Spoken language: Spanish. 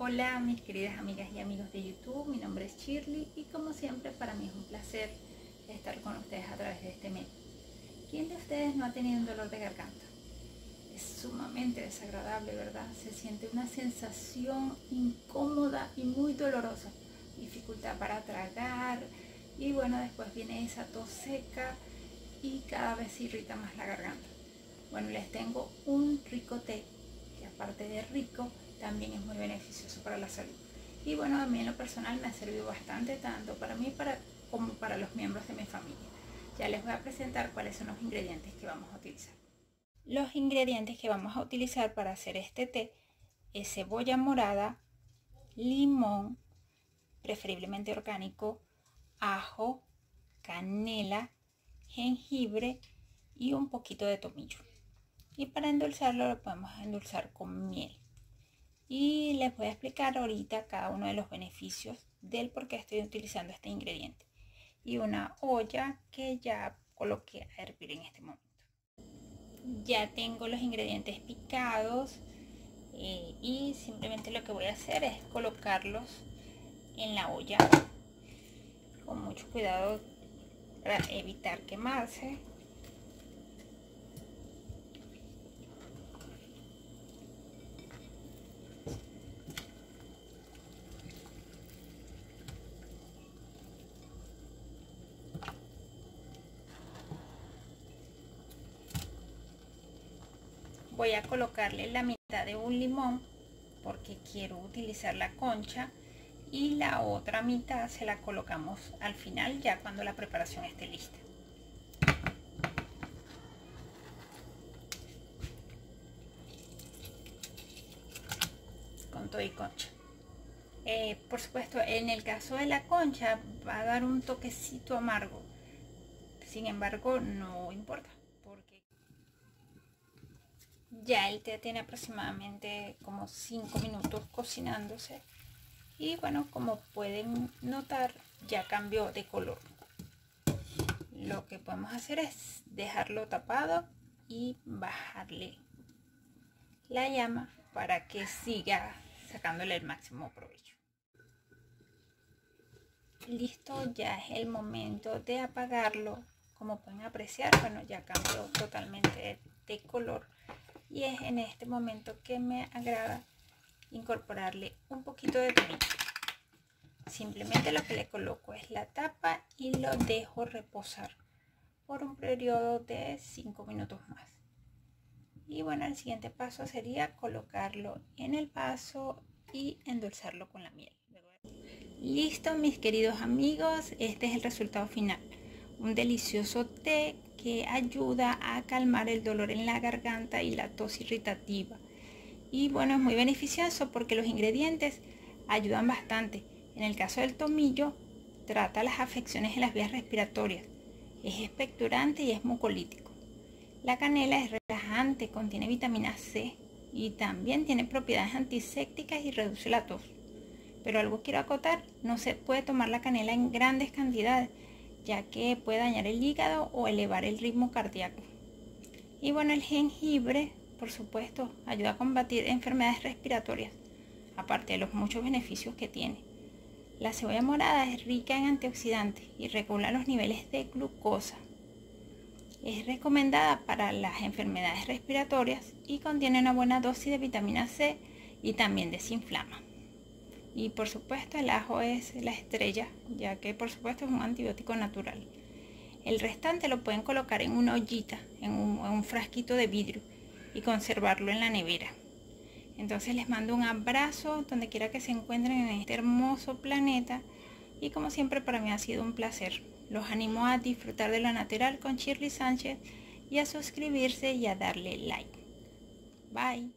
Hola mis queridas amigas y amigos de YouTube, mi nombre es Shirley y como siempre para mí es un placer estar con ustedes a través de este medio. ¿Quién de ustedes no ha tenido un dolor de garganta? Es sumamente desagradable, ¿verdad? Se siente una sensación incómoda y muy dolorosa, dificultad para tragar y bueno, después viene esa tos seca y cada vez se irrita más la garganta. Bueno, les tengo un rico té que aparte de rico también es muy beneficioso para la salud. Y bueno, a mí en lo personal me ha servido bastante, tanto para mí como para los miembros de mi familia. Ya les voy a presentar cuáles son los ingredientes que vamos a utilizar. Los ingredientes que vamos a utilizar para hacer este té es cebolla morada, limón, preferiblemente orgánico, ajo, canela, jengibre y un poquito de tomillo. Y para endulzarlo lo podemos endulzar con miel. Y les voy a explicar ahorita cada uno de los beneficios del por qué estoy utilizando este ingrediente. Y una olla que ya coloqué a hervir en este momento. Ya tengo los ingredientes picados y simplemente lo que voy a hacer es colocarlos en la olla con mucho cuidado para evitar quemarse. Voy a colocarle la mitad de un limón porque quiero utilizar la concha y la otra mitad se la colocamos al final ya cuando la preparación esté lista. Con todo y concha. Por supuesto, en el caso de la concha va a dar un toquecito amargo. Sin embargo, no importa porque ya el té tiene aproximadamente como 5 minutos cocinándose. Y bueno, como pueden notar, ya cambió de color. Lo que podemos hacer es dejarlo tapado y bajarle la llama para que siga sacándole el máximo provecho. Listo, ya es el momento de apagarlo. Como pueden apreciar, bueno, ya cambió totalmente de color y es en este momento que me agrada incorporarle un poquito de tomillo. Simplemente lo que le coloco es la tapa y lo dejo reposar por un periodo de 5 minutos más. Y bueno, el siguiente paso sería colocarlo en el vaso y endulzarlo con la miel. Listo, mis queridos amigos, este es el resultado final. Un delicioso té que ayuda a calmar el dolor en la garganta y la tos irritativa. Y bueno, es muy beneficioso porque los ingredientes ayudan bastante. En el caso del tomillo, trata las afecciones en las vías respiratorias. Es expectorante y es mucolítico. La canela es relajante, contiene vitamina C y también tiene propiedades antisépticas y reduce la tos. Pero algo quiero acotar, no se puede tomar la canela en grandes cantidades, ya que puede dañar el hígado o elevar el ritmo cardíaco. Y bueno, el jengibre, por supuesto, ayuda a combatir enfermedades respiratorias, aparte de los muchos beneficios que tiene. La cebolla morada es rica en antioxidantes y regula los niveles de glucosa. Es recomendada para las enfermedades respiratorias y contiene una buena dosis de vitamina C y también desinflama. Y por supuesto el ajo es la estrella, ya que por supuesto es un antibiótico natural. El restante lo pueden colocar en una ollita, en un frasquito de vidrio y conservarlo en la nevera. Entonces les mando un abrazo donde quiera que se encuentren en este hermoso planeta y como siempre para mí ha sido un placer. Los animo a disfrutar de lo natural con Shirley Sánchez y a suscribirse y a darle like. Bye.